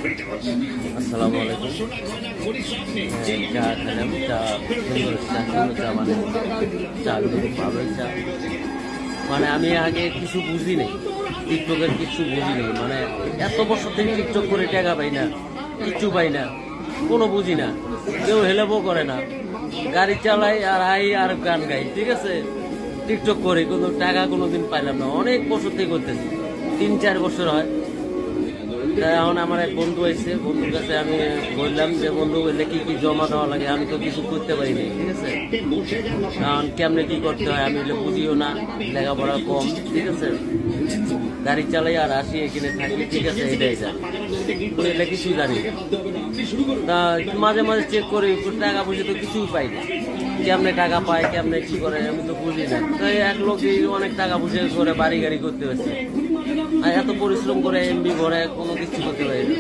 আসসালামু আলাইকুম। চা খেলাম, চা সুন্দর চা মানে চা ভালো চা। মানে আমি আগে কিছু বুঝি নেই, টিকটকের কিছু বুঝি নেই। মানে এত বছর থেকে টিকটক করে টাকা পাই না, কিচ্ছু পাই না, কোনো বুঝি না, কেউ হেল্পও করে না। গাড়ি চালাই আর আই আর গান গাই, ঠিক আছে। টিকটক করে কোনো টাকা কোনোদিন পাইলাম না, অনেক বছর থেকে করতেছি, 3-4 বছর হয়। এখন আমার এক বন্ধু এসে, বন্ধুর কাছে আমি বললাম যে বন্ধু বললে কি কি জমা দেওয়া লাগে, আমি তো কিছু করতে পারিনি, ঠিক আছে। কারণ কেমনে কি করতে হয় আমি বুঝিও না, লেখাপড়া কম, ঠিক আছে। গাড়ি চালাই আর আসি, এখানে থাকি, ঠিক আছে, এটাই যা এটা কিছু জানি তা। মাঝে মাঝে চেক করি, টাকা পয়সা তো কিছুই পাই না। কেমনে টাকা পায়, কেমনে কি করে আমি তো বুঝি না। তাই এক লোক অনেক টাকা পয়সা করে বাড়ি গাড়ি করতে হচ্ছে, আর এত পরিশ্রম করে এমবি ভরে কোনো কিছু করতে পারি না।